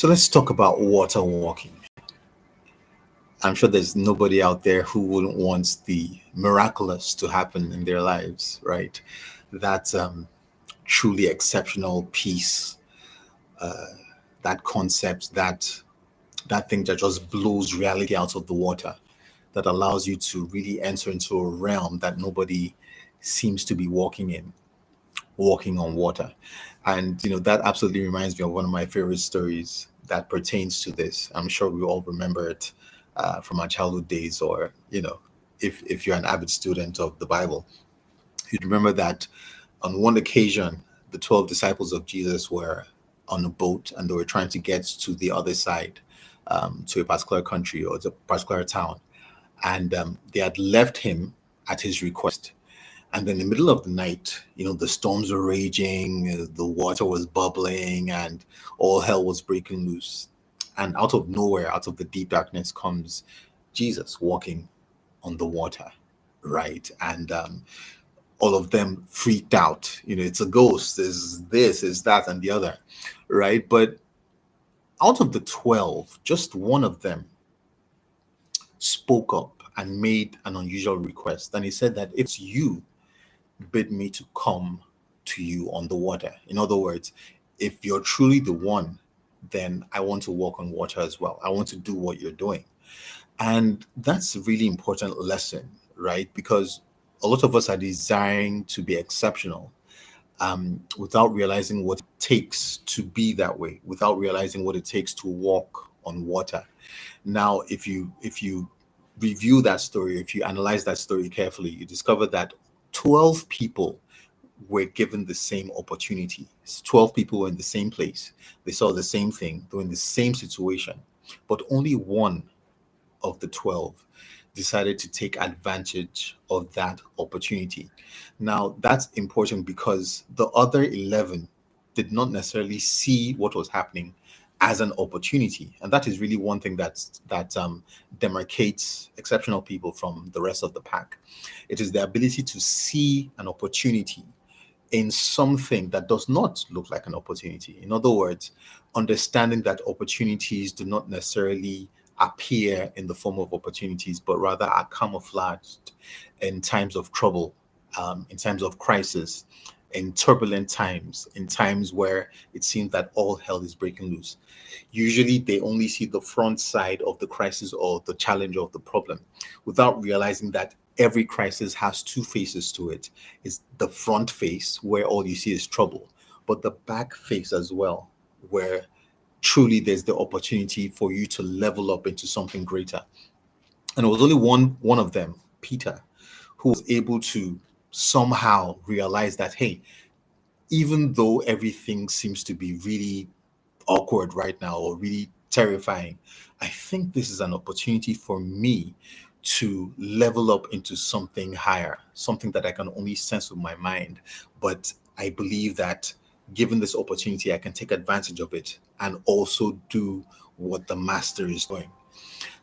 So let's talk about water walking. I'm sure there's nobody out there who wouldn't want the miraculous to happen in their lives, right? That truly exceptional peace, that concept, that thing that just blows reality out of the water, that allows you to really enter into a realm that nobody seems to be walking on water. And that absolutely reminds me of one of my favorite stories that pertains to this. I'm sure we all remember it from our childhood days, or if you're an avid student of the Bible, you'd remember that on one occasion the 12 disciples of Jesus were on a boat and they were trying to get to the other side, to a particular country or to a particular town, and they had left him at his request. And then in the middle of the night, the storms were raging, the water was bubbling, and all hell was breaking loose. And out of nowhere, out of the deep darkness, comes Jesus walking on the water, right? And all of them freaked out. It's a ghost, is this, is that, and the other, right? But out of the 12, just one of them spoke up and made an unusual request. And he said that it's you bid me to come to you on the water. In other words, if you're truly the one, then I want to walk on water as well. I want to do what you're doing. And that's a really important lesson, right? Because a lot of us are desiring to be exceptional, without realizing what it takes to be that way, without realizing what it takes to walk on water. Now, if you review that story, if you analyze that story carefully, you discover that 12 people were given the same opportunity. 12 people were in the same place. They saw the same thing. They were in the same situation. But only one of the 12 decided to take advantage of that opportunity. Now, that's important because the other 11 did not necessarily see what was happening as an opportunity. And that is really one thing that demarcates exceptional people from the rest of the pack. It is the ability to see an opportunity in something that does not look like an opportunity. In other words, understanding that opportunities do not necessarily appear in the form of opportunities, but rather are camouflaged in times of trouble, in times of crisis, in turbulent times, in times where it seems that all hell is breaking loose. Usually, they only see the front side of the crisis or the challenge of the problem without realizing that every crisis has two faces to it. It's the front face where all you see is trouble, but the back face as well, where truly there's the opportunity for you to level up into something greater. And it was only one of them, Peter, who was able to somehow realize that, hey, even though everything seems to be really awkward right now or really terrifying, I think this is an opportunity for me to level up into something higher, something that I can only sense with my mind. But I believe that given this opportunity, I can take advantage of it and also do what the master is doing.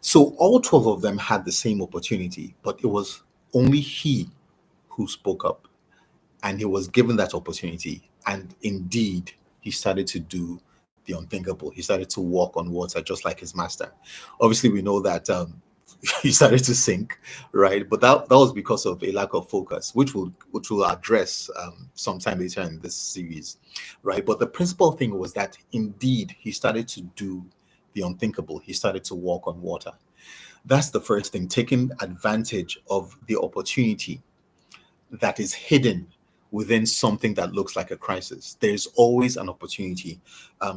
So all 12 of them had the same opportunity, but it was only he who spoke up, and he was given that opportunity. And indeed, he started to do the unthinkable. He started to walk on water just like his master. Obviously, we know that he started to sink, right? But that was because of a lack of focus, which we'll address sometime later in this series, right? But the principal thing was that indeed he started to do the unthinkable. He started to walk on water. That's the first thing, taking advantage of the opportunity that is hidden within something that looks like a crisis. There's always an opportunity.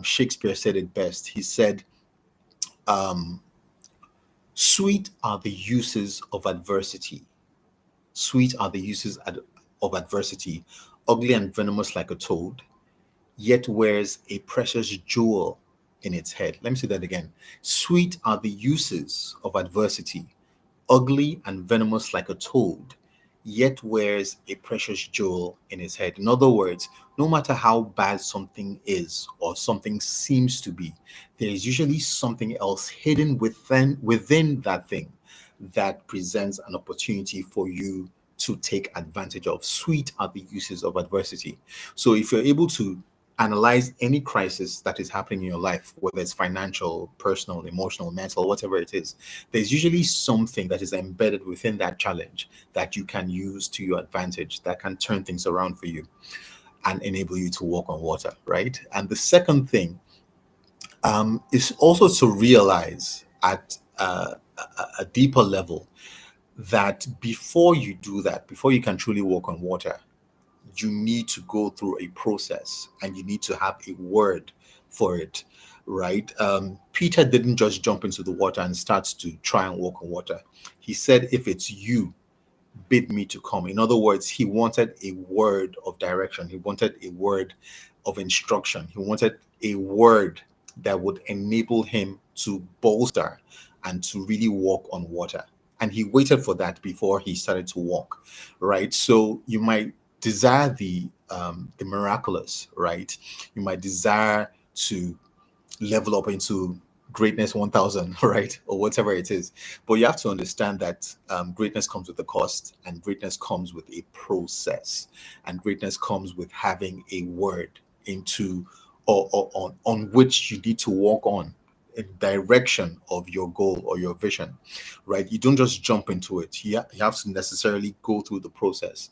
Shakespeare said it best. He said, um, "Sweet are the uses of adversity. Sweet are the uses of adversity, ugly and venomous like a toad, yet wears a precious jewel in its head." Let me say that again. Sweet are the uses of adversity, ugly and venomous like a toad, yet wears a precious jewel in his head. In other words, no matter how bad something is or something seems to be, there is usually something else hidden within that thing that presents an opportunity for you to take advantage of. Sweet are the uses of adversity. So if you're able to analyze any crisis that is happening in your life, whether it's financial, personal, emotional, mental, whatever it is, there's usually something that is embedded within that challenge that you can use to your advantage, that can turn things around for you and enable you to walk on water, right? And the second thing is also to realize at a deeper level that before you do that, before you can truly walk on water, you need to go through a process and you need to have a word for it, right? Peter didn't just jump into the water and start to try and walk on water. He said, if it's you, bid me to come. In other words, he wanted a word of direction. He wanted a word of instruction. He wanted a word that would enable him to bolster and to really walk on water. And he waited for that before he started to walk, right? So you might desire the miraculous, right? You might desire to level up into greatness 1000, right? Or whatever it is. But you have to understand that greatness comes with a cost, and greatness comes with a process, and greatness comes with having a word into or on which you need to walk on in direction of your goal or your vision, right? You don't just jump into it. You have to necessarily go through the process.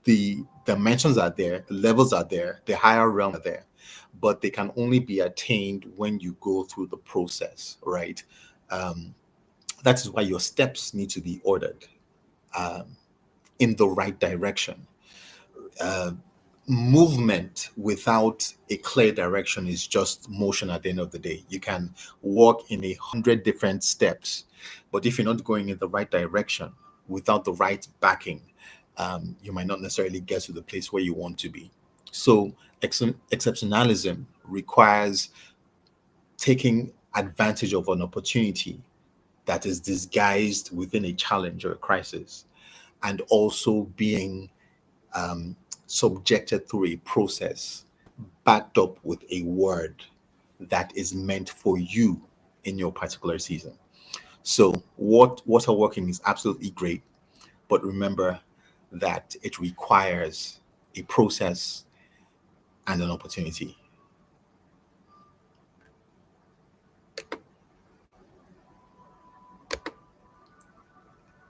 The dimensions are there, the levels are there, the higher realm are there, but they can only be attained when you go through the process, right? Um, that is why your steps need to be ordered um, in the right direction. Uh, Movement without a clear direction is just motion at the end of the day. You can walk in 100 different steps, but if you're not going in the right direction without the right backing, you might not necessarily get to the place where you want to be. So, exceptionalism requires taking advantage of an opportunity that is disguised within a challenge or a crisis, and also being um, subjected through a process backed up with a word that is meant for you in your particular season. So, water walking is absolutely great, but remember that it requires a process and an opportunity.